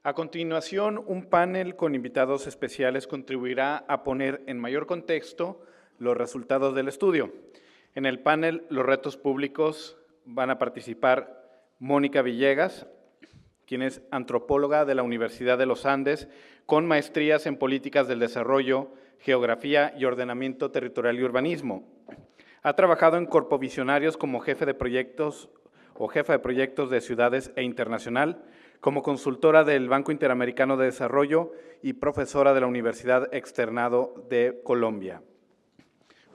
A continuación, un panel con invitados especiales contribuirá a poner en mayor contexto los resultados del estudio. En el panel, los retos públicos van a participar Mónica Villegas, quien es antropóloga de la Universidad de los Andes, con maestrías en políticas del desarrollo, geografía y ordenamiento territorial y urbanismo. Ha trabajado en corpovisionarios como jefe de proyectos o jefa de proyectos de ciudades e internacional, como consultora del Banco Interamericano de Desarrollo y profesora de la Universidad Externado de Colombia.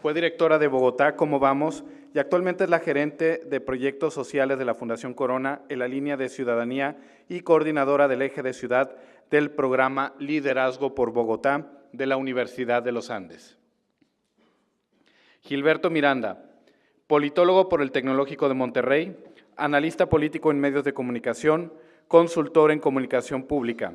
Fue directora de Bogotá, ¿Cómo vamos?, y actualmente es la gerente de proyectos sociales de la Fundación Corona en la línea de ciudadanía y coordinadora del eje de ciudad del programa Liderazgo por Bogotá de la Universidad de los Andes. Gilberto Miranda, politólogo por el Tecnológico de Monterrey, analista político en medios de comunicación, consultor en comunicación pública.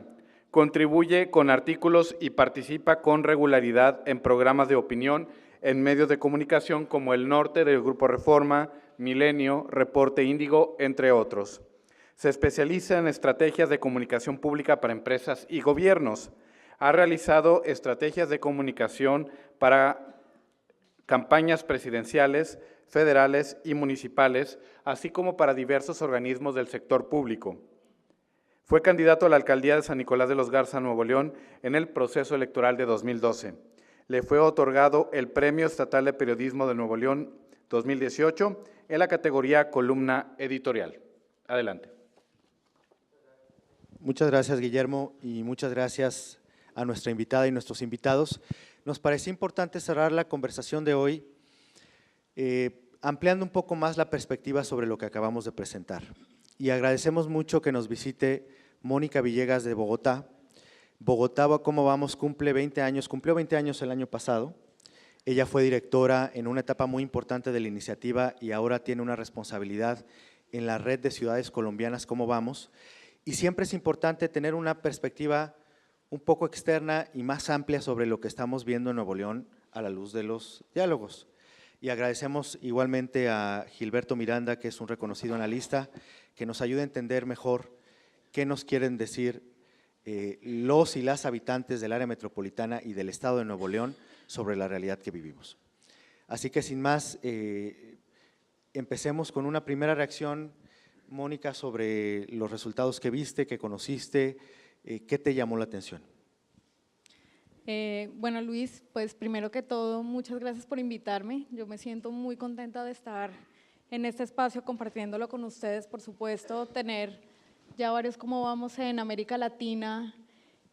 Contribuye con artículos y participa con regularidad en programas de opinión en medios de comunicación como El Norte del Grupo Reforma, Milenio, Reporte Índigo, entre otros. Se especializa en estrategias de comunicación pública para empresas y gobiernos. Ha realizado estrategias de comunicación para campañas presidenciales, federales y municipales, así como para diversos organismos del sector público. Fue candidato a la alcaldía de San Nicolás de los Garza, Nuevo León, en el proceso electoral de 2012. Le fue otorgado el Premio Estatal de Periodismo de Nuevo León 2018 en la categoría Columna Editorial. Adelante. Muchas gracias, Guillermo, y muchas gracias a nuestra invitada y nuestros invitados. Nos parecía importante cerrar la conversación de hoy ampliando un poco más la perspectiva sobre lo que acabamos de presentar. Y agradecemos mucho que nos visite Mónica Villegas de Bogotá. Bogotá, ¿Cómo vamos?, cumplió 20 años el año pasado. Ella fue directora en una etapa muy importante de la iniciativa y ahora tiene una responsabilidad en la red de ciudades colombianas ¿Cómo vamos? Y siempre es importante tener una perspectiva un poco externa y más amplia sobre lo que estamos viendo en Nuevo León a la luz de los diálogos. Y agradecemos igualmente a Gilberto Miranda, que es un reconocido analista, que nos ayude a entender mejor qué nos quieren decir los y las habitantes del área metropolitana y del estado de Nuevo León sobre la realidad que vivimos. Así que sin más, empecemos con una primera reacción, Mónica, sobre los resultados que viste, que conociste, ¿qué te llamó la atención? Bueno, Luis, pues primero que todo, muchas gracias por invitarme. Yo me siento muy contenta de estar en este espacio compartiéndolo con ustedes. Por supuesto, tener ya varios ¿Cómo vamos? En América Latina,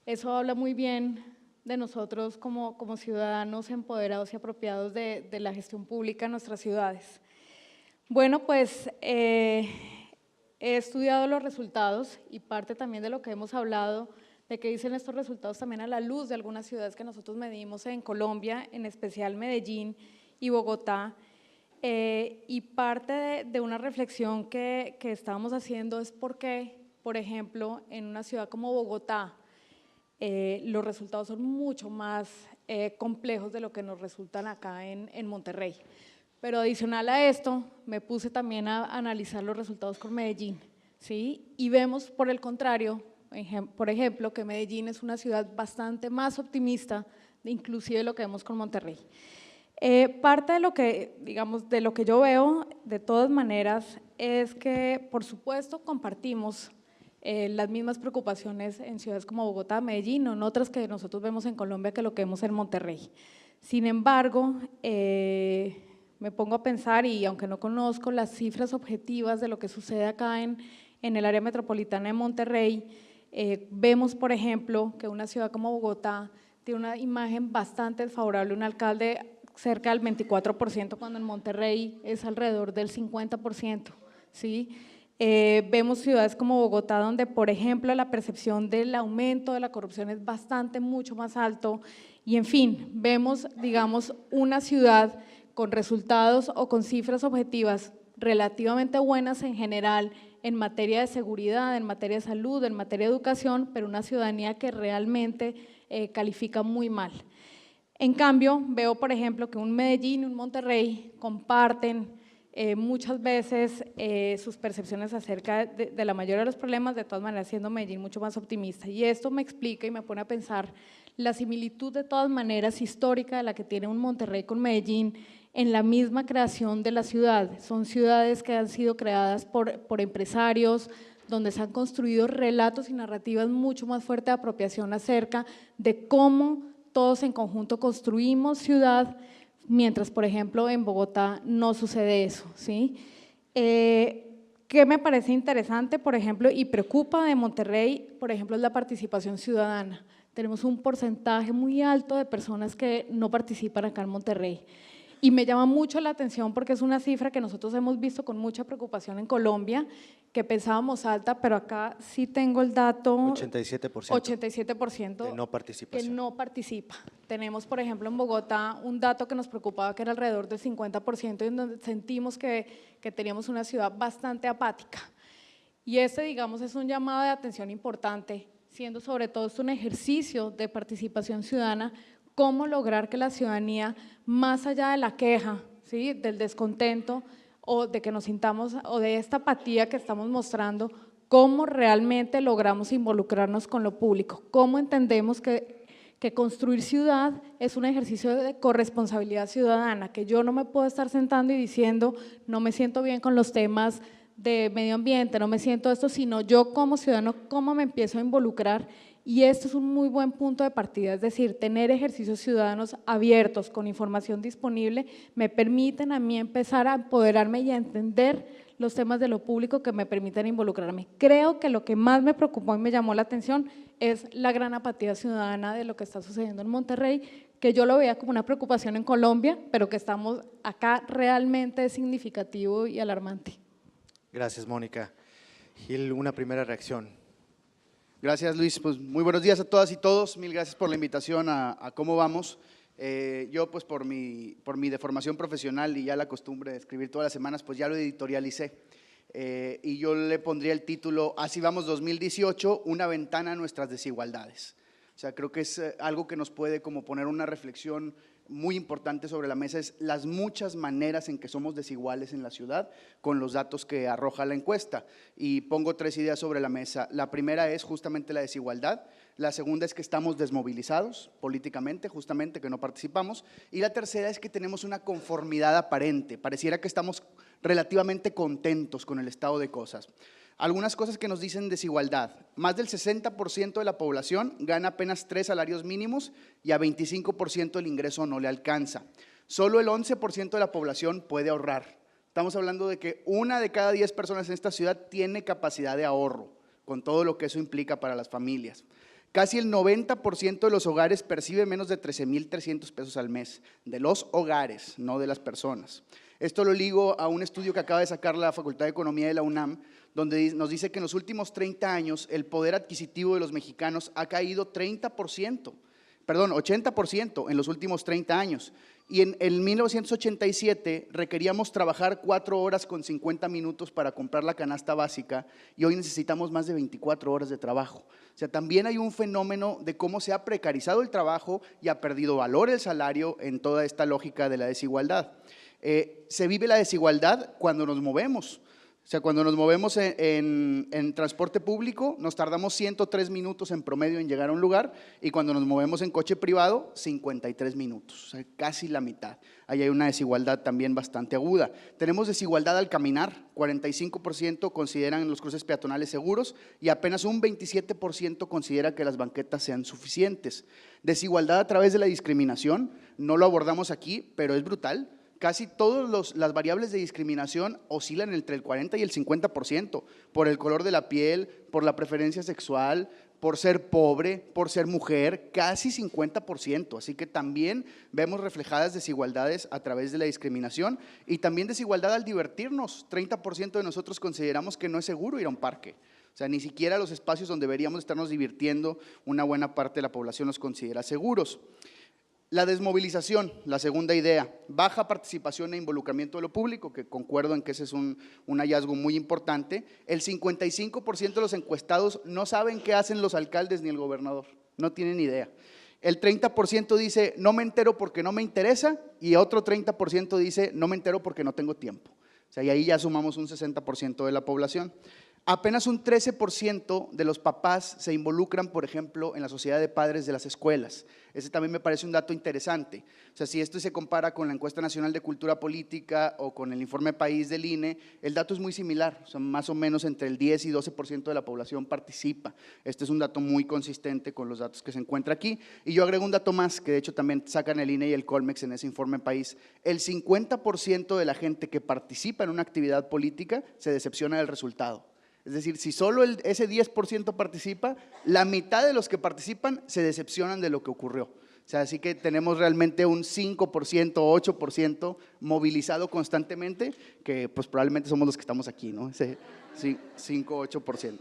eso habla muy bien de nosotros como ciudadanos empoderados y apropiados de la gestión pública en nuestras ciudades. Bueno, pues he estudiado los resultados y parte también de lo que hemos hablado de qué dicen estos resultados también a la luz de algunas ciudades que nosotros medimos en Colombia, en especial Medellín y Bogotá. Y parte de una reflexión que estábamos haciendo es por qué, por ejemplo, en una ciudad como Bogotá, los resultados son mucho más complejos de lo que nos resultan acá en Monterrey. Pero adicional a esto, me puse también a analizar los resultados con Medellín, ¿sí? Y vemos, por el contrario, por ejemplo, que Medellín es una ciudad bastante más optimista, inclusive lo que vemos con Monterrey. Parte de lo que, digamos, de lo que yo veo, de todas maneras, es que, por supuesto, compartimos las mismas preocupaciones en ciudades como Bogotá, Medellín, o en otras que nosotros vemos en Colombia que lo que vemos en Monterrey. Sin embargo, me pongo a pensar, y aunque no conozco las cifras objetivas de lo que sucede acá en el área metropolitana de Monterrey, vemos, por ejemplo, que una ciudad como Bogotá tiene una imagen bastante desfavorable, un alcalde cerca del 24%, cuando en Monterrey es alrededor del 50%, ¿sí? Vemos ciudades como Bogotá donde, por ejemplo, la percepción del aumento de la corrupción es mucho más alto y, en fin, vemos, digamos, una ciudad con resultados o con cifras objetivas relativamente buenas en general en materia de seguridad, en materia de salud, en materia de educación, pero una ciudadanía que realmente califica muy mal. En cambio, veo, por ejemplo, que un Medellín y un Monterrey comparten muchas veces sus percepciones acerca de la mayoría de los problemas, de todas maneras siendo Medellín mucho más optimista. Y esto me explica y me pone a pensar la similitud de todas maneras histórica de la que tiene un Monterrey con Medellín en la misma creación de la ciudad. Son ciudades que han sido creadas por empresarios, donde se han construido relatos y narrativas mucho más fuertes de apropiación acerca de cómo todos en conjunto construimos ciudad, mientras, por ejemplo, en Bogotá no sucede eso, ¿sí? ¿Qué me parece interesante, por ejemplo, y preocupa de Monterrey, por ejemplo, es la participación ciudadana? Tenemos un porcentaje muy alto de personas que no participan acá en Monterrey. Y me llama mucho la atención porque es una cifra que nosotros hemos visto con mucha preocupación en Colombia, que pensábamos alta, pero acá sí tengo el dato… 87%. 87% de no participación. que no participa. Tenemos, por ejemplo, en Bogotá un dato que nos preocupaba, que era alrededor del 50%, en donde sentimos que teníamos una ciudad bastante apática. Y digamos, es un llamado de atención importante, siendo sobre todo esto un ejercicio de participación ciudadana, cómo lograr que la ciudadanía, más allá de la queja, ¿sí?, del descontento o de que nos sintamos, o de esta apatía que estamos mostrando, cómo realmente logramos involucrarnos con lo público, cómo entendemos que construir ciudad es un ejercicio de corresponsabilidad ciudadana, que yo no me puedo estar sentando y diciendo no me siento bien con los temas de medio ambiente, no me siento esto, sino yo como ciudadano, cómo me empiezo a involucrar. Y esto es un muy buen punto de partida, es decir, tener ejercicios ciudadanos abiertos, con información disponible, me permiten a mí empezar a empoderarme y a entender los temas de lo público que me permiten involucrarme. Creo que lo que más me preocupó y me llamó la atención es la gran apatía ciudadana de lo que está sucediendo en Monterrey, que yo lo veía como una preocupación en Colombia, pero que estamos acá realmente es significativo y alarmante. Gracias, Mónica. Gil, una primera reacción. Gracias, Luis. Pues muy buenos días a todas y todos. Mil gracias por la invitación a Cómo Vamos. Yo, pues por mi deformación profesional y ya la costumbre de escribir todas las semanas, pues ya lo editorialicé. Y yo le pondría el título Así vamos 2018, una ventana a nuestras desigualdades. O sea, creo que es algo que nos puede como poner una reflexión muy importante sobre la mesa, es las muchas maneras en que somos desiguales en la ciudad con los datos que arroja la encuesta. Y pongo 3 ideas sobre la mesa. La primera es justamente la desigualdad, la segunda es que estamos desmovilizados políticamente, justamente que no participamos, y la tercera es que tenemos una conformidad aparente, pareciera que estamos relativamente contentos con el estado de cosas. Algunas cosas que nos dicen desigualdad: más del 60% de la población gana apenas 3 salarios mínimos y a 25% el ingreso no le alcanza. Solo el 11% de la población puede ahorrar. Estamos hablando de que 1 de cada 10 personas en esta ciudad tiene capacidad de ahorro, con todo lo que eso implica para las familias. Casi el 90% de los hogares percibe menos de 13,300 pesos al mes, de los hogares, no de las personas. Esto lo ligo a un estudio que acaba de sacar la Facultad de Economía de la UNAM, donde nos dice que en los últimos 30 años el poder adquisitivo de los mexicanos ha caído 80% en los últimos 30 años. Y en 1987 requeríamos trabajar 4 horas con 50 minutos para comprar la canasta básica y hoy necesitamos más de 24 horas de trabajo. O sea, también hay un fenómeno de cómo se ha precarizado el trabajo y ha perdido valor el salario en toda esta lógica de la desigualdad. Se vive la desigualdad cuando nos movemos. O sea, cuando nos movemos en transporte público, nos tardamos 103 minutos en promedio en llegar a un lugar, y cuando nos movemos en coche privado, 53 minutos, o sea, casi la mitad. Ahí hay una desigualdad también bastante aguda. Tenemos desigualdad al caminar, 45% consideran los cruces peatonales seguros y apenas un 27% considera que las banquetas sean suficientes. Desigualdad a través de la discriminación, no lo abordamos aquí, pero es brutal. Casi todas las variables de discriminación oscilan entre el 40 y el 50%, por el color de la piel, por la preferencia sexual, por ser pobre, por ser mujer, casi 50%. Así que también vemos reflejadas desigualdades a través de la discriminación y también desigualdad al divertirnos. 30% de nosotros consideramos que no es seguro ir a un parque. O sea, ni siquiera los espacios donde deberíamos estarnos divirtiendo, una buena parte de la población los considera seguros. La desmovilización, la segunda idea, baja participación e involucramiento de lo público, que concuerdo en que ese es un hallazgo muy importante. El 55% de los encuestados no saben qué hacen los alcaldes ni el gobernador, no tienen idea. El 30% dice no me entero porque no me interesa, y otro 30% dice no me entero porque no tengo tiempo. O sea, y ahí ya sumamos un 60% de la población. Apenas un 13% de los papás se involucran, por ejemplo, en la sociedad de padres de las escuelas. Ese también me parece un dato interesante. O sea, si esto se compara con la Encuesta Nacional de Cultura Política o con el Informe País del INE, el dato es muy similar. O sea, más o menos entre el 10 y 12% de la población participa. Este es un dato muy consistente con los datos que se encuentra aquí. Y yo agrego un dato más, que de hecho también sacan el INE y el Colmex en ese Informe País. El 50% de la gente que participa en una actividad política se decepciona del resultado. Es decir, si solo ese 10% participa, la mitad de los que participan se decepcionan de lo que ocurrió. O sea, así que tenemos realmente un 5%, 8% movilizado constantemente, que pues probablemente somos los que estamos aquí, ¿no? Ese 5, 8%.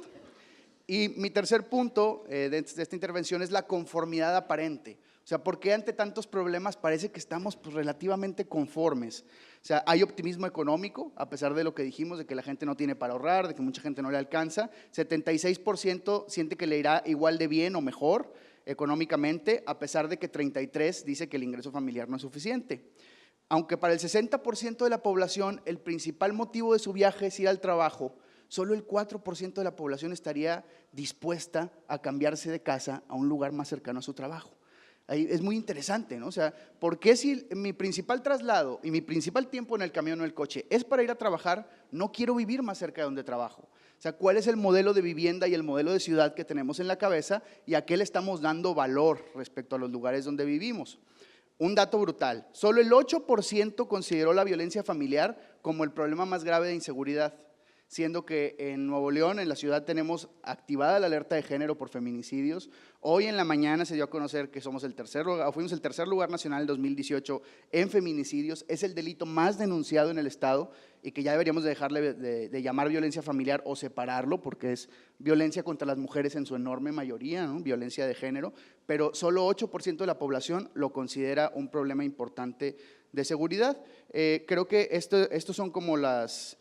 Y mi tercer punto de esta intervención es la conformidad aparente. O sea, ¿por qué ante tantos problemas parece que estamos pues, relativamente conformes? O sea, hay optimismo económico, a pesar de lo que dijimos, de que la gente no tiene para ahorrar, de que mucha gente no le alcanza. 76% siente que le irá igual de bien o mejor económicamente, a pesar de que 33% dice que el ingreso familiar no es suficiente. Aunque para el 60% de la población el principal motivo de su viaje es ir al trabajo, solo el 4% de la población estaría dispuesta a cambiarse de casa a un lugar más cercano a su trabajo. Ahí es muy interesante, ¿no? O sea, ¿por qué si mi principal traslado y mi principal tiempo en el camión o el coche es para ir a trabajar, no quiero vivir más cerca de donde trabajo? O sea, ¿cuál es el modelo de vivienda y el modelo de ciudad que tenemos en la cabeza y a qué le estamos dando valor respecto a los lugares donde vivimos? Un dato brutal, solo el 8% consideró la violencia familiar como el problema más grave de inseguridad, siendo que en Nuevo León, en la ciudad, tenemos activada la alerta de género por feminicidios. Hoy en la mañana se dio a conocer que fuimos el tercer lugar nacional en 2018 en feminicidios. Es el delito más denunciado en el estado y que ya deberíamos dejarle de llamar violencia familiar o separarlo, porque es violencia contra las mujeres en su enorme mayoría, ¿no? Violencia de género, pero solo 8% de la población lo considera un problema importante de seguridad. Creo que estos son como las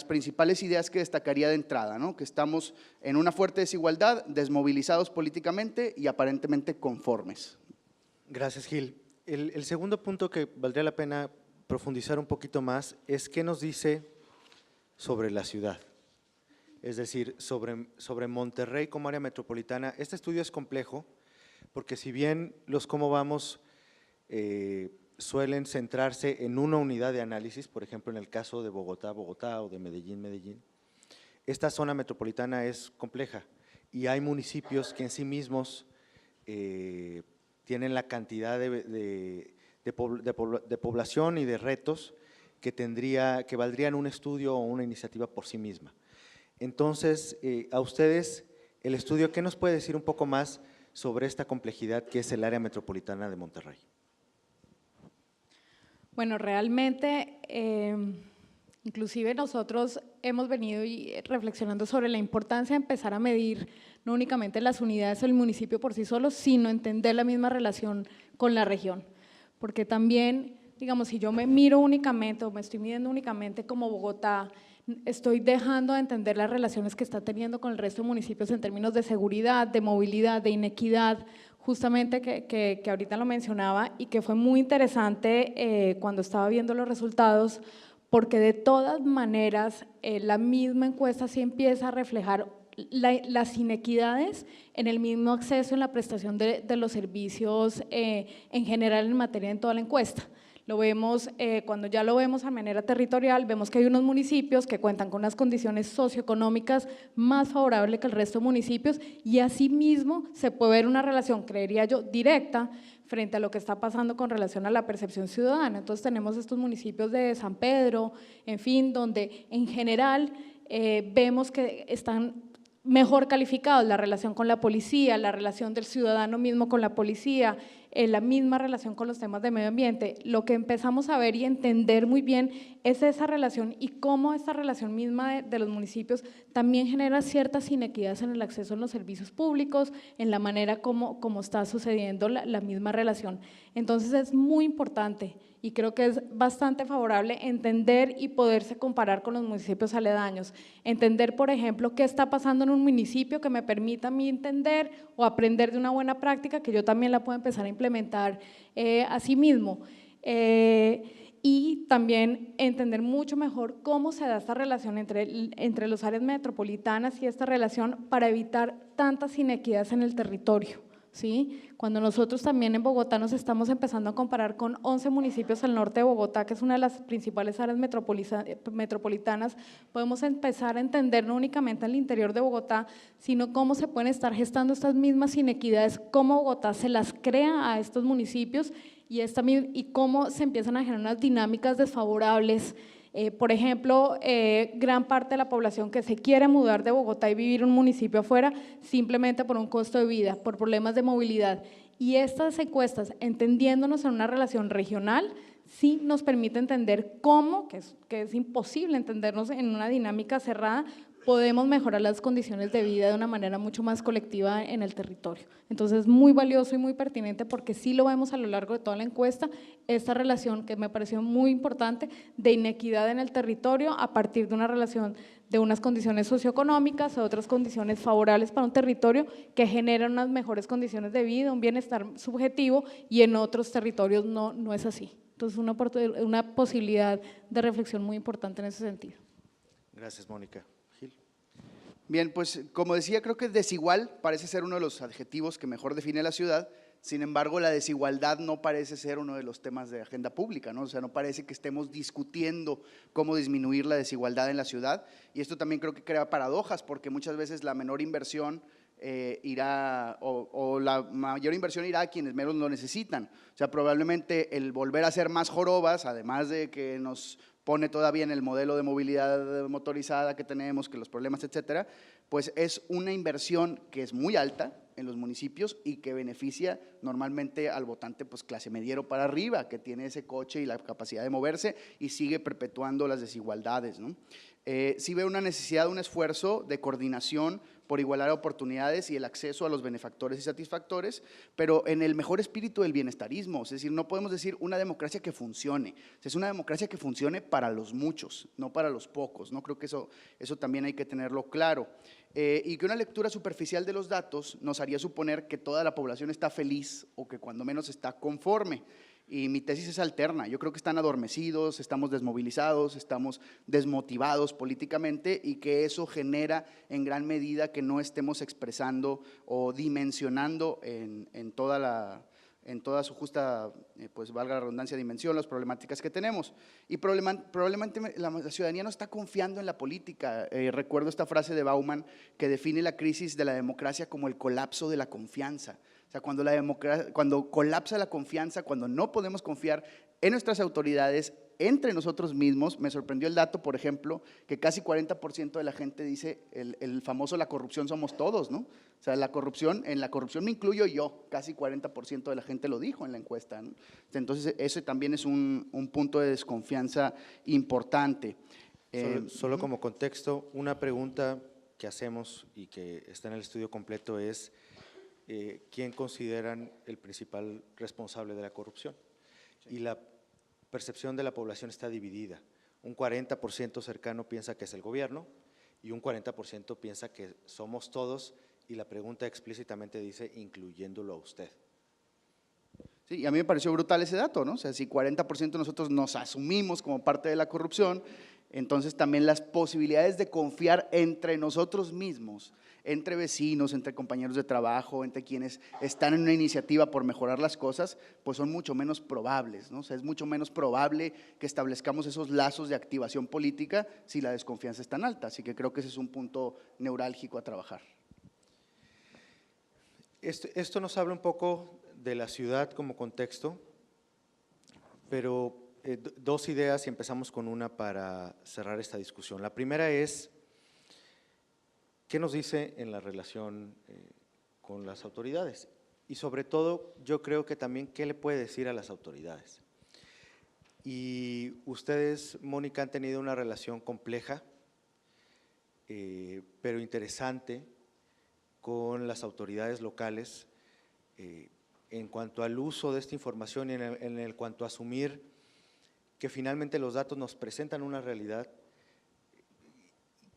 principales ideas que destacaría de entrada, ¿no? Que estamos en una fuerte desigualdad, desmovilizados políticamente y aparentemente conformes. Gracias, Gil. El segundo punto que valdría la pena profundizar un poquito más es qué nos dice sobre la ciudad, es decir, sobre Monterrey como área metropolitana. Este estudio es complejo porque si bien los cómo vamos suelen centrarse en una unidad de análisis, por ejemplo, en el caso de Bogotá, Bogotá o de Medellín, Medellín. Esta zona metropolitana es compleja y hay municipios que en sí mismos tienen la cantidad de población y de retos que valdrían un estudio o una iniciativa por sí misma. Entonces, a ustedes, el estudio, ¿qué nos puede decir un poco más sobre esta complejidad que es el área metropolitana de Monterrey? Bueno, realmente, inclusive nosotros hemos venido reflexionando sobre la importancia de empezar a medir no únicamente las unidades del municipio por sí solos, sino entender la misma relación con la región. Porque también, digamos, si yo me miro únicamente o me estoy midiendo únicamente como Bogotá, estoy dejando de entender las relaciones que está teniendo con el resto de municipios en términos de seguridad, de movilidad, de inequidad, justamente que ahorita lo mencionaba y que fue muy interesante cuando estaba viendo los resultados, porque de todas maneras la misma encuesta sí empieza a reflejar las inequidades en el mismo acceso en la prestación de los servicios en general en materia en toda la encuesta. Lo vemos, cuando ya lo vemos a manera territorial, vemos que hay unos municipios que cuentan con unas condiciones socioeconómicas más favorables que el resto de municipios y asimismo se puede ver una relación, creería yo, directa frente a lo que está pasando con relación a la percepción ciudadana. Entonces tenemos estos municipios de San Pedro, en fin, donde en general vemos que están mejor calificados, la relación con la policía, la relación del ciudadano mismo con la policía, la misma relación con los temas de medio ambiente. Lo que empezamos a ver y entender muy bien es esa relación y cómo esta relación misma de los municipios también genera ciertas inequidades en el acceso a los servicios públicos, en la manera como está sucediendo la misma relación. Entonces es muy importante y creo que es bastante favorable entender y poderse comparar con los municipios aledaños. Entender, por ejemplo, qué está pasando en un municipio que me permita a mí entender o aprender de una buena práctica que yo también la puedo empezar a implementar a sí mismo. y también entender mucho mejor cómo se da esta relación entre las áreas metropolitanas y esta relación para evitar tantas inequidades en el territorio, ¿sí? Cuando nosotros también en Bogotá nos estamos empezando a comparar con 11 municipios al norte de Bogotá, que es una de las principales áreas metropolitanas, podemos empezar a entender no únicamente al interior de Bogotá, sino cómo se pueden estar gestando estas mismas inequidades, cómo Bogotá se las crea a estos municipios y cómo se empiezan a generar unas dinámicas desfavorables. Por ejemplo, gran parte de la población que se quiere mudar de Bogotá y vivir en un municipio afuera simplemente por un costo de vida, por problemas de movilidad. Y estas encuestas, entendiéndonos en una relación regional, sí nos permite entender cómo, que es imposible entendernos en una dinámica cerrada, podemos mejorar las condiciones de vida de una manera mucho más colectiva en el territorio. Entonces, es muy valioso y muy pertinente porque sí lo vemos a lo largo de toda la encuesta, esta relación que me pareció muy importante de inequidad en el territorio a partir de una relación de unas condiciones socioeconómicas a otras condiciones favorables para un territorio que generan unas mejores condiciones de vida, un bienestar subjetivo, y en otros territorios no es así. Entonces, una posibilidad de reflexión muy importante en ese sentido. Gracias, Mónica. Gil. Bien, pues como decía, creo que desigual parece ser uno de los adjetivos que mejor define la ciudad. Sin embargo, la desigualdad no parece ser uno de los temas de agenda pública, ¿no? O sea, no parece que estemos discutiendo cómo disminuir la desigualdad en la ciudad, y esto también creo que crea paradojas, porque muchas veces la menor inversión irá, o la mayor inversión irá a quienes menos lo necesitan. O sea, probablemente el volver a hacer más jorobas, además de que nos pone todavía en el modelo de movilidad motorizada que tenemos, que los problemas, etcétera, pues es una inversión que es muy alta en los municipios y que beneficia normalmente al votante pues clase mediero para arriba, que tiene ese coche y la capacidad de moverse, y sigue perpetuando las desigualdades, ¿no? Sí veo una necesidad, un esfuerzo de coordinación por igualar oportunidades y el acceso a los benefactores y satisfactores, pero en el mejor espíritu del bienestarismo. Es decir, no podemos decir una democracia que funcione, es una democracia que funcione para los muchos, no para los pocos, ¿no? Creo que eso también hay que tenerlo claro. Y que una lectura superficial de los datos nos haría suponer que toda la población está feliz o que cuando menos está conforme. Y mi tesis es alterna. Yo creo que están adormecidos, estamos desmovilizados, estamos desmotivados políticamente, y que eso genera en gran medida que no estemos expresando o dimensionando en toda su justa, pues valga la redundancia, dimensión, las problemáticas que tenemos. Y probablemente la ciudadanía no está confiando en la política. Recuerdo esta frase de Bauman que define la crisis de la democracia como el colapso de la confianza. O sea, cuando colapsa la confianza, cuando no podemos confiar en nuestras autoridades, entre nosotros mismos. Me sorprendió el dato, por ejemplo, que casi 40% de la gente dice el famoso la corrupción somos todos, ¿no? O sea, en la corrupción me incluyo yo, casi 40% de la gente lo dijo en la encuesta, ¿no? Entonces, ese también es un punto de desconfianza importante. Solo como contexto, una pregunta que hacemos y que está en el estudio completo es ¿quién consideran el principal responsable de la corrupción? Y la percepción de la población está dividida. Un 40% cercano piensa que es el gobierno y un 40% piensa que somos todos, y la pregunta explícitamente dice incluyéndolo a usted. Sí, y a mí me pareció brutal ese dato, ¿no? O sea, si 40% de nosotros nos asumimos como parte de la corrupción, entonces también las posibilidades de confiar entre nosotros mismos, entre vecinos, entre compañeros de trabajo, entre quienes están en una iniciativa por mejorar las cosas, pues son mucho menos probables, ¿no? O sea, es mucho menos probable que establezcamos esos lazos de activación política si la desconfianza es tan alta. Así que creo que ese es un punto neurálgico a trabajar. Esto nos habla un poco de la ciudad como contexto, pero dos ideas, y empezamos con una para cerrar esta discusión. La primera es, ¿qué nos dice en la relación con las autoridades? Y sobre todo, yo creo que también, ¿qué le puede decir a las autoridades? Y ustedes, Mónica, han tenido una relación compleja, pero interesante, con las autoridades locales en cuanto al uso de esta información y en cuanto a asumir que finalmente los datos nos presentan una realidad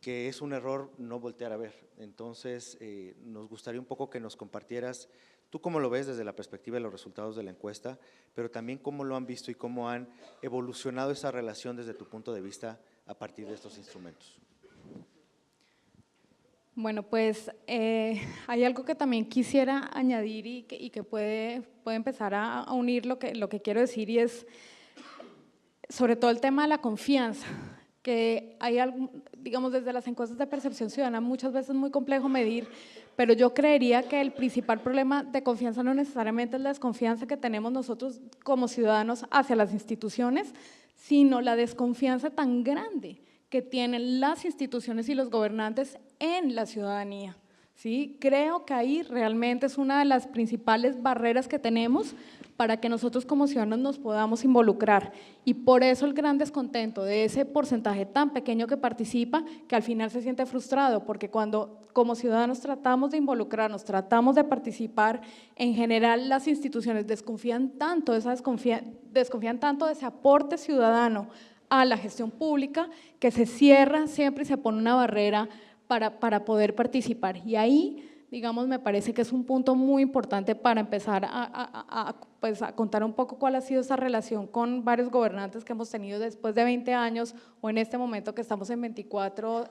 que es un error no voltear a ver. Entonces, nos gustaría un poco que nos compartieras tú cómo lo ves desde la perspectiva de los resultados de la encuesta, pero también cómo lo han visto y cómo han evolucionado esa relación desde tu punto de vista a partir de estos instrumentos. Bueno, pues hay algo que también quisiera añadir y que puede empezar a unir lo que quiero decir, y es sobre todo el tema de la confianza, que hay algo, digamos, desde las encuestas de percepción ciudadana muchas veces es muy complejo medir, pero yo creería que el principal problema de confianza no necesariamente es la desconfianza que tenemos nosotros como ciudadanos hacia las instituciones, sino la desconfianza tan grande que tienen las instituciones y los gobernantes en la ciudadanía. ¿Sí? Creo que ahí realmente es una de las principales barreras que tenemos para que nosotros como ciudadanos nos podamos involucrar, y por eso el gran descontento de ese porcentaje tan pequeño que participa, que al final se siente frustrado, porque cuando como ciudadanos tratamos de involucrarnos, tratamos de participar, en general las instituciones desconfían tanto de ese aporte ciudadano a la gestión pública, que se cierra siempre y se pone una barrera para poder participar. Y ahí, digamos, me parece que es un punto muy importante para empezar pues a contar un poco cuál ha sido esa relación con varios gobernantes que hemos tenido después de 20 años, o en este momento que estamos en 24,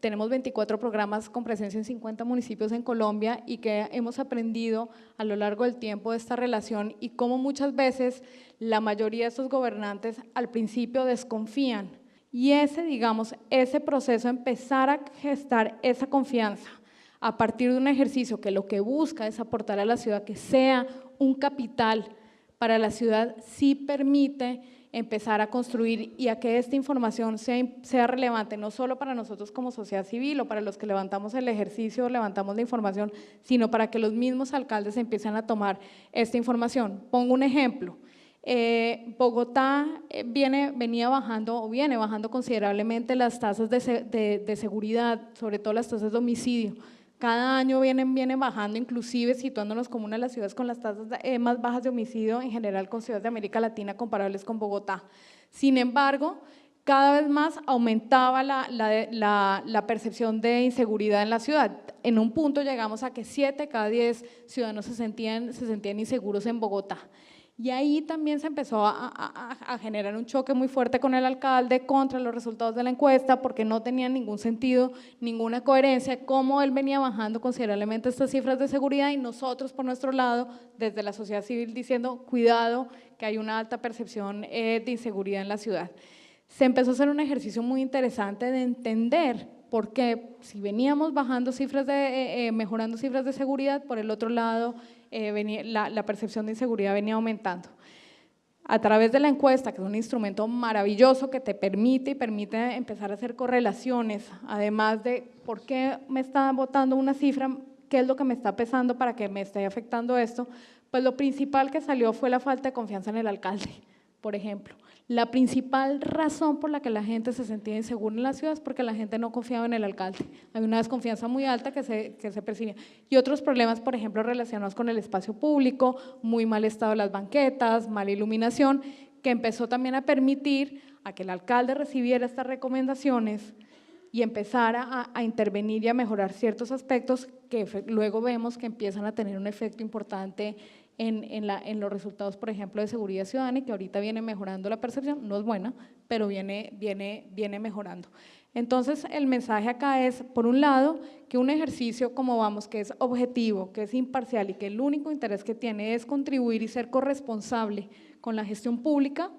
tenemos 24 programas con presencia en 50 municipios en Colombia, y que hemos aprendido a lo largo del tiempo de esta relación, y cómo muchas veces la mayoría de estos gobernantes al principio desconfían. Y ese proceso, empezar a gestar esa confianza a partir de un ejercicio que lo que busca es aportar a la ciudad, que sea un capital para la ciudad, sí permite empezar a construir y a que esta información sea relevante, no solo para nosotros como sociedad civil o para los que levantamos el ejercicio, levantamos la información, sino para que los mismos alcaldes empiecen a tomar esta información. Pongo un ejemplo. Bogotá viene bajando considerablemente las tasas de seguridad, sobre todo las tasas de homicidio. Cada año vienen bajando, inclusive situándonos como una de las ciudades con las tasas más bajas de homicidio en general con ciudades de América Latina comparables con Bogotá. Sin embargo, cada vez más aumentaba la percepción de inseguridad en la ciudad. En un punto llegamos a que 7 de cada 10 ciudadanos se sentían inseguros en Bogotá. Y ahí también se empezó a generar un choque muy fuerte con el alcalde contra los resultados de la encuesta, porque no tenían ningún sentido, ninguna coherencia, cómo él venía bajando considerablemente estas cifras de seguridad, y nosotros por nuestro lado, desde la sociedad civil, diciendo cuidado, que hay una alta percepción de inseguridad en la ciudad. Se empezó a hacer un ejercicio muy interesante de entender por qué, si veníamos bajando mejorando cifras de seguridad, por el otro lado, la percepción de inseguridad venía aumentando. A través de la encuesta, que es un instrumento maravilloso que te permite empezar a hacer correlaciones, además de por qué me está botando una cifra, qué es lo que me está pesando para que me esté afectando esto, pues lo principal que salió fue la falta de confianza en el alcalde, por ejemplo. La principal razón por la que la gente se sentía insegura en la ciudad es porque la gente no confiaba en el alcalde. Hay una desconfianza muy alta que se percibía. Y otros problemas, por ejemplo, relacionados con el espacio público, muy mal estado de las banquetas, mala iluminación, que empezó también a permitir a que el alcalde recibiera estas recomendaciones y empezara a intervenir y a mejorar ciertos aspectos que luego vemos que empiezan a tener un efecto importante en los resultados, por ejemplo, de seguridad ciudadana, y que ahorita viene mejorando la percepción, no es buena, pero viene mejorando. Entonces, el mensaje acá es, por un lado, que un ejercicio como vamos, que es objetivo, que es imparcial y que el único interés que tiene es contribuir y ser corresponsable con la gestión pública,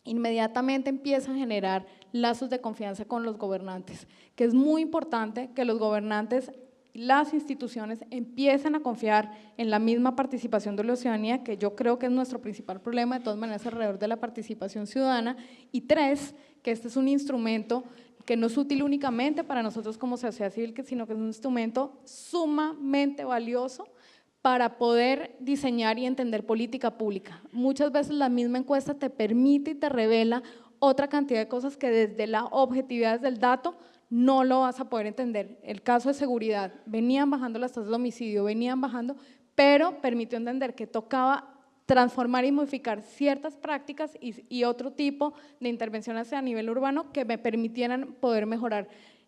inmediatamente empieza a generar lazos de confianza con los gobernantes, que es muy importante que los gobernantes, las instituciones empiecen a confiar en la misma participación de la ciudadanía, que yo creo que es nuestro principal problema, de todas maneras, alrededor de la participación ciudadana. Y 3, que este es un instrumento que no es útil únicamente para nosotros como sociedad civil, sino que es un instrumento sumamente valioso para poder diseñar y entender política pública. Muchas veces la misma encuesta te permite y te revela otra cantidad de cosas que desde la objetividad del dato no lo vas a poder entender. El caso de seguridad, venían bajando las tasas de homicidio, venían bajando, pero permitió entender que tocaba transformar y modificar ciertas prácticas y otro tipo de intervenciones a nivel urbano que me permitieran poder mejorar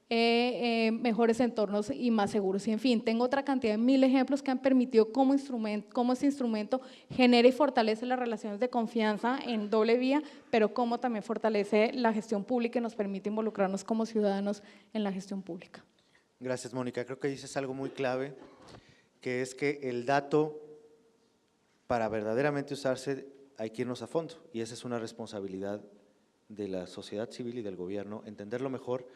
mejores entornos y más seguros. Y en fin, tengo otra cantidad de 1000 ejemplos que han permitido cómo este instrumento genera y fortalece las relaciones de confianza en doble vía, pero cómo también fortalece la gestión pública y nos permite involucrarnos como ciudadanos en la gestión pública. Gracias, Mónica. Creo que dices algo muy clave, que es que el dato, para verdaderamente usarse, hay que irnos a fondo, y esa es una responsabilidad de la sociedad civil y del gobierno, entenderlo mejor,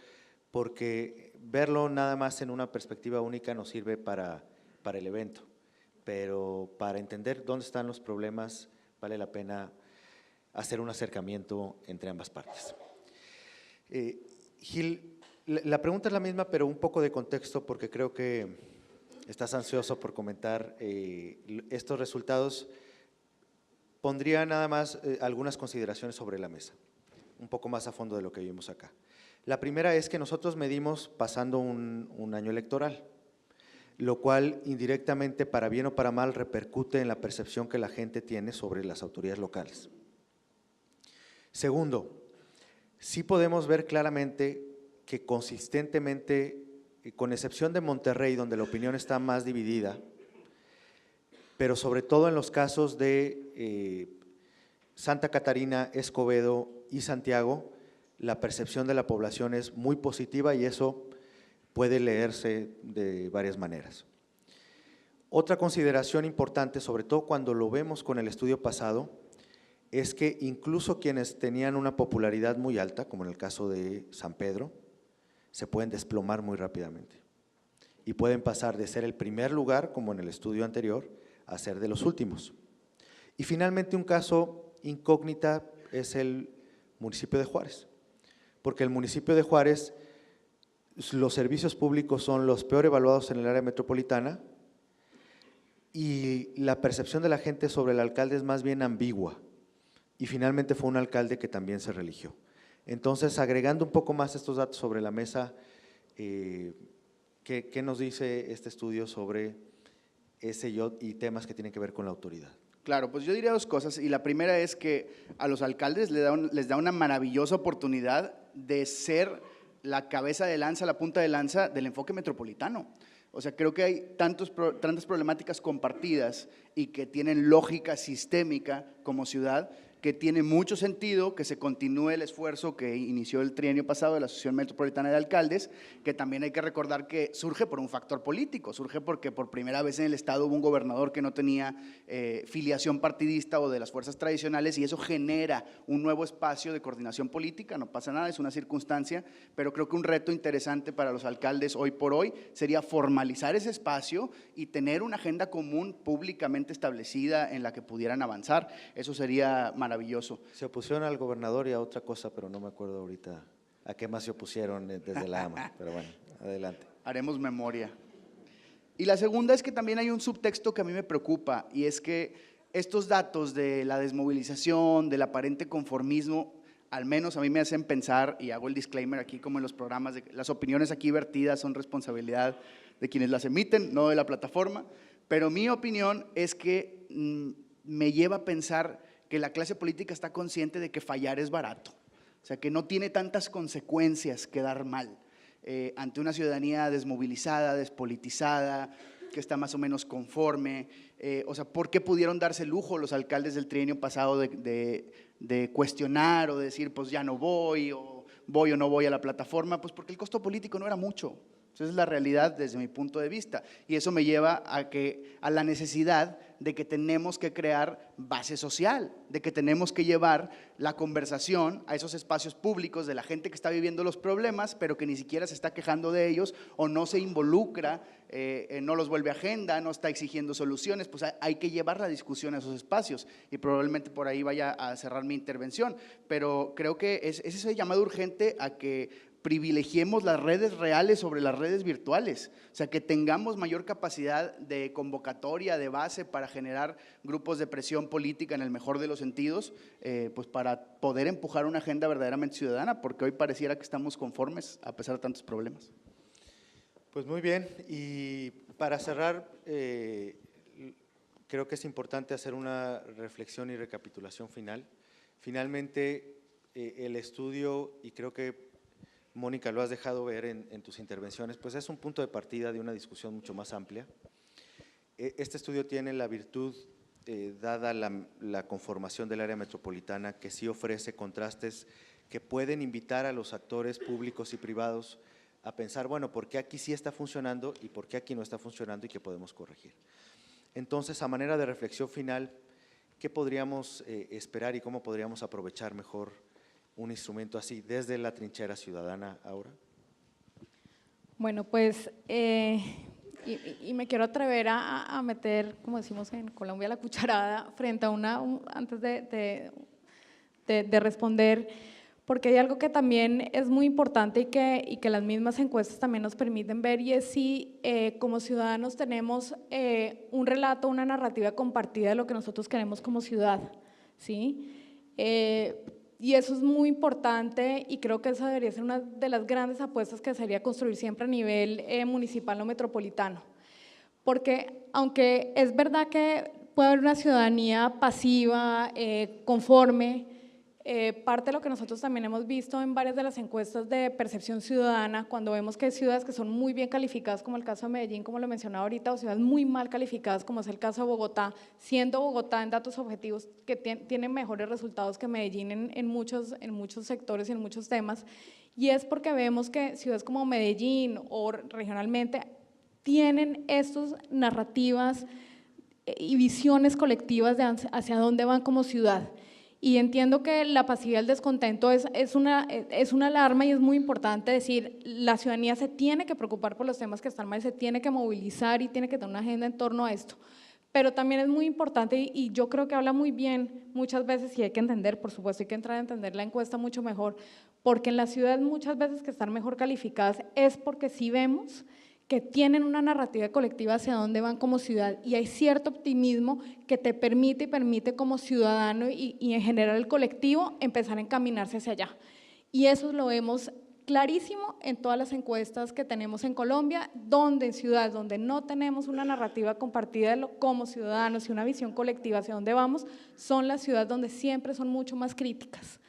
porque verlo nada más en una perspectiva única nos sirve para el evento, pero para entender dónde están los problemas vale la pena hacer un acercamiento entre ambas partes. Gil, la pregunta es la misma, pero un poco de contexto, porque creo que estás ansioso por comentar estos resultados. Pondría nada más algunas consideraciones sobre la mesa, un poco más a fondo de lo que vimos acá. La primera es que nosotros medimos pasando un año electoral, lo cual indirectamente, para bien o para mal, repercute en la percepción que la gente tiene sobre las autoridades locales. Segundo, sí podemos ver claramente que consistentemente, con excepción de Monterrey, donde la opinión está más dividida, pero sobre todo en los casos de Santa Catarina, Escobedo y Santiago, la percepción de la población es muy positiva y eso puede leerse de varias maneras. Otra consideración importante, sobre todo cuando lo vemos con el estudio pasado, es que incluso quienes tenían una popularidad muy alta, como en el caso de San Pedro, se pueden desplomar muy rápidamente y pueden pasar de ser el primer lugar, como en el estudio anterior, a ser de los últimos. Y finalmente, un caso incógnita es el municipio de Juárez, porque el municipio de Juárez, los servicios públicos son los peor evaluados en el área metropolitana y la percepción de la gente sobre el alcalde es más bien ambigua, y finalmente fue un alcalde que también se reeligió. Entonces, agregando un poco más estos datos sobre la mesa, ¿qué nos dice este estudio sobre ese y temas que tienen que ver con la autoridad? Claro, pues yo diría dos cosas, y la primera es que a los alcaldes les da una maravillosa oportunidad de ser la cabeza de lanza, la punta de lanza del enfoque metropolitano. O sea, creo que hay tantas problemáticas compartidas y que tienen lógica sistémica como ciudad, que tiene mucho sentido que se continúe el esfuerzo que inició el trienio pasado de la Asociación Metropolitana de Alcaldes, que también hay que recordar que surge por un factor político, surge porque por primera vez en el Estado hubo un gobernador que no tenía filiación partidista o de las fuerzas tradicionales, y eso genera un nuevo espacio de coordinación política. No pasa nada, es una circunstancia, pero creo que un reto interesante para los alcaldes hoy por hoy sería formalizar ese espacio y tener una agenda común públicamente establecida en la que pudieran avanzar. Eso sería maravilloso. Se opusieron al gobernador y a otra cosa, pero no me acuerdo ahorita a qué más se opusieron desde la AMA, pero bueno, adelante. Haremos memoria. Y la segunda es que también hay un subtexto que a mí me preocupa, y es que estos datos de la desmovilización, del aparente conformismo, al menos a mí me hacen pensar, y hago el disclaimer aquí como en los programas, de que las opiniones aquí vertidas son responsabilidad de quienes las emiten, no de la plataforma, pero mi opinión es que me lleva a pensar que la clase política está consciente de que fallar es barato, o sea, que no tiene tantas consecuencias quedar mal ante una ciudadanía desmovilizada, despolitizada, que está más o menos conforme. O sea, ¿por qué pudieron darse el lujo los alcaldes del trienio pasado de cuestionar o decir, pues ya no voy o no voy a la plataforma? Pues porque el costo político no era mucho. Esa es la realidad desde mi punto de vista, y eso me lleva a la necesidad de que tenemos que crear base social, de que tenemos que llevar la conversación a esos espacios públicos de la gente que está viviendo los problemas, pero que ni siquiera se está quejando de ellos o no se involucra, no los vuelve agenda, no está exigiendo soluciones. Pues hay que llevar la discusión a esos espacios, y probablemente por ahí vaya a cerrar mi intervención, pero creo que es ese llamado urgente a que privilegiemos las redes reales sobre las redes virtuales, o sea, que tengamos mayor capacidad de convocatoria, de base para generar grupos de presión política en el mejor de los sentidos, pues para poder empujar una agenda verdaderamente ciudadana, porque hoy pareciera que estamos conformes a pesar de tantos problemas. Pues muy bien, y para cerrar, creo que es importante hacer una reflexión y recapitulación final. Finalmente, el estudio, y creo que Mónica, lo has dejado ver en tus intervenciones, pues es un punto de partida de una discusión mucho más amplia. Este estudio tiene la virtud, dada la conformación del área metropolitana, que sí ofrece contrastes que pueden invitar a los actores públicos y privados a pensar, bueno, ¿por qué aquí sí está funcionando y por qué aquí no está funcionando y qué podemos corregir? Entonces, a manera de reflexión final, ¿qué podríamos esperar y cómo podríamos aprovechar mejor un instrumento así desde la trinchera ciudadana ahora? Bueno, pues, y me quiero atrever a meter, como decimos en Colombia, la cucharada frente a antes de responder, porque hay algo que también es muy importante y que las mismas encuestas también nos permiten ver, y es si como ciudadanos tenemos un relato, una narrativa compartida de lo que nosotros queremos como ciudad, ¿sí? Y eso es muy importante, y creo que esa debería ser una de las grandes apuestas que sería construir siempre a nivel municipal o metropolitano. Porque aunque es verdad que puede haber una ciudadanía pasiva, conforme, parte de lo que nosotros también hemos visto en varias de las encuestas de percepción ciudadana, cuando vemos que hay ciudades que son muy bien calificadas, como el caso de Medellín, como lo mencionaba ahorita, o ciudades muy mal calificadas, como es el caso de Bogotá, siendo Bogotá en datos objetivos que tiene mejores resultados que Medellín en muchos sectores y en muchos temas, y es porque vemos que ciudades como Medellín o regionalmente tienen estas narrativas y visiones colectivas de hacia dónde van como ciudad. Y entiendo que la pasividad, el descontento es una alarma, y es muy importante decir, la ciudadanía se tiene que preocupar por los temas que están mal, se tiene que movilizar y tiene que tener una agenda en torno a esto. Pero también es muy importante, y yo creo que habla muy bien muchas veces, y hay que entender, por supuesto, hay que entrar a entender la encuesta mucho mejor, porque en las ciudades muchas veces que están mejor calificadas es porque sí vemos que tienen una narrativa colectiva hacia dónde van como ciudad, y hay cierto optimismo que te permite como ciudadano y en general el colectivo empezar a encaminarse hacia allá. Y eso lo vemos clarísimo en todas las encuestas que tenemos en Colombia, donde en ciudades donde no tenemos una narrativa compartida como ciudadanos y una visión colectiva hacia dónde vamos, son las ciudades donde siempre son mucho más críticas,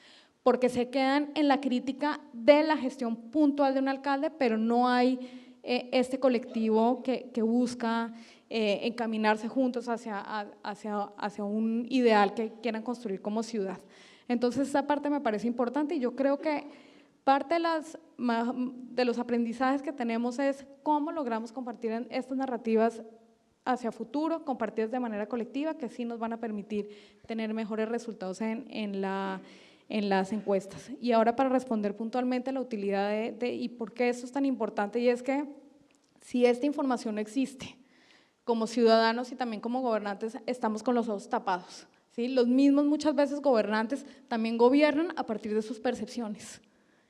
porque se quedan en la crítica de la gestión puntual de un alcalde, pero no hay este colectivo que busca encaminarse juntos hacia un ideal que quieran construir como ciudad. Entonces, esa parte me parece importante, y yo creo que parte de los aprendizajes que tenemos es cómo logramos compartir estas narrativas hacia futuro, compartidas de manera colectiva, que sí nos van a permitir tener mejores resultados en las encuestas. Y ahora, para responder puntualmente la utilidad y por qué esto es tan importante, y es que si esta información no existe, como ciudadanos y también como gobernantes estamos con los ojos tapados, ¿sí? Los mismos muchas veces gobernantes también gobiernan a partir de sus percepciones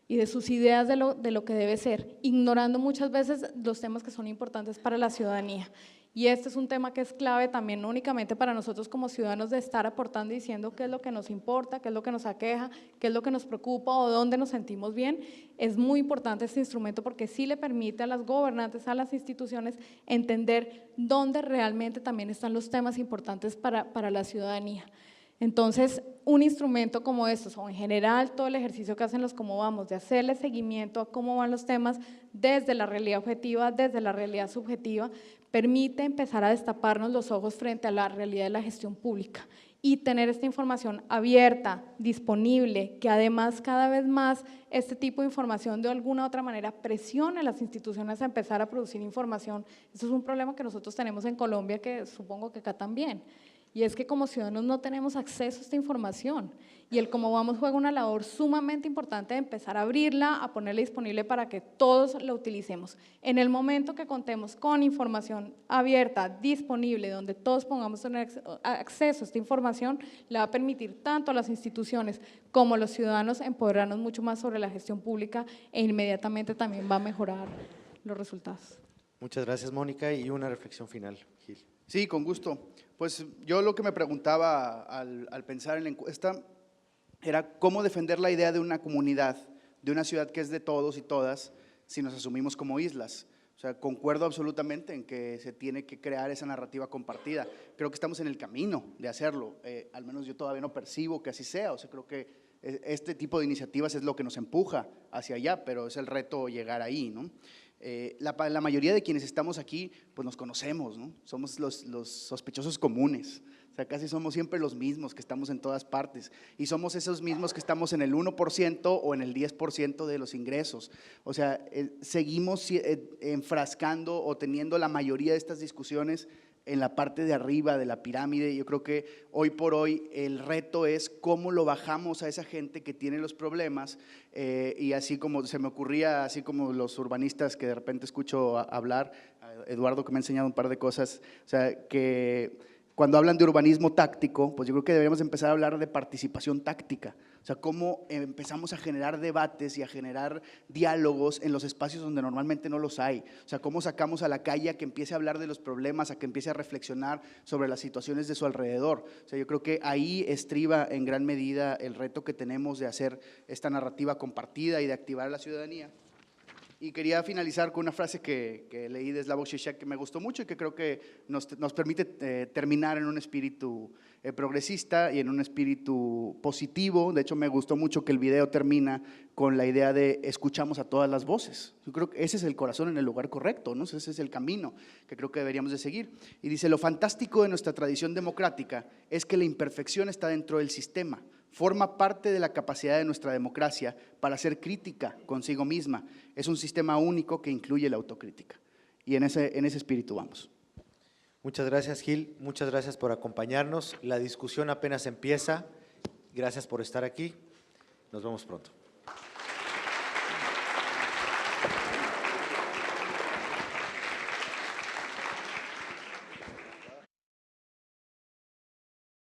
y de sus ideas de lo que debe ser, ignorando muchas veces los temas que son importantes para la ciudadanía. Y este es un tema que es clave también, no únicamente para nosotros como ciudadanos, de estar aportando y diciendo qué es lo que nos importa, qué es lo que nos aqueja, qué es lo que nos preocupa o dónde nos sentimos bien. Es muy importante este instrumento porque sí le permite a las gobernantes, a las instituciones, entender dónde realmente también están los temas importantes para la ciudadanía. Entonces, un instrumento como estos, o en general todo el ejercicio que hacen los Cómo Vamos, de hacerle seguimiento a cómo van los temas desde la realidad objetiva, desde la realidad subjetiva, permite empezar a destaparnos los ojos frente a la realidad de la gestión pública y tener esta información abierta, disponible, que además cada vez más este tipo de información de alguna u otra manera presione a las instituciones a empezar a producir información. Eso es un problema que nosotros tenemos en Colombia, que supongo que acá también. Y es que como ciudadanos no tenemos acceso a esta información, y el Cómo Vamos juega una labor sumamente importante de empezar a abrirla, a ponerla disponible para que todos la utilicemos. En el momento que contemos con información abierta, disponible, donde todos pongamos tener acceso a esta información, le va a permitir tanto a las instituciones como a los ciudadanos empoderarnos mucho más sobre la gestión pública, e inmediatamente también va a mejorar los resultados. Muchas gracias, Mónica, y una reflexión final, Gil. Sí, con gusto. Pues yo lo que me preguntaba al pensar en la encuesta era cómo defender la idea de una comunidad, de una ciudad que es de todos y todas, si nos asumimos como islas. O sea, concuerdo absolutamente en que se tiene que crear esa narrativa compartida. Creo que estamos en el camino de hacerlo, al menos yo todavía no percibo que así sea, o sea, creo que Este tipo de iniciativas es lo que nos empuja hacia allá, pero es el reto llegar ahí, ¿no? La mayoría de quienes estamos aquí, pues nos conocemos, ¿no? Somos los sospechosos comunes. O sea, casi somos siempre los mismos que estamos en todas partes y somos esos mismos que estamos en el 1% o en el 10% de los ingresos. O sea, seguimos enfrascando o teniendo la mayoría de estas discusiones en la parte de arriba de la pirámide. Yo creo que hoy por hoy el reto es cómo lo bajamos a esa gente que tiene los problemas y así como se me ocurría, así como los urbanistas que de repente escucho hablar, Eduardo que me ha enseñado un par de cosas, o sea, que cuando hablan de urbanismo táctico, pues yo creo que deberíamos empezar a hablar de participación táctica, o sea, cómo empezamos a generar debates y a generar diálogos en los espacios donde normalmente no los hay, o sea, cómo sacamos a la calle a que empiece a hablar de los problemas, a que empiece a reflexionar sobre las situaciones de su alrededor. O sea, yo creo que ahí estriba en gran medida el reto que tenemos de hacer esta narrativa compartida y de activar a la ciudadanía. Y quería finalizar con una frase que leí de Slavoj Žižek que me gustó mucho y que creo que nos permite terminar en un espíritu progresista y en un espíritu positivo. De hecho, me gustó mucho que el video termina con la idea de escuchamos a todas las voces. Yo creo que ese es el corazón en el lugar correcto, ¿no? Ese es el camino que creo que deberíamos de seguir. Y dice, lo fantástico de nuestra tradición democrática es que la imperfección está dentro del sistema. Forma parte de la capacidad de nuestra democracia para ser crítica consigo misma. Es un sistema único que incluye la autocrítica. Y en ese espíritu vamos. Muchas gracias, Gil. Muchas gracias por acompañarnos. La discusión apenas empieza. Gracias por estar aquí. Nos vemos pronto.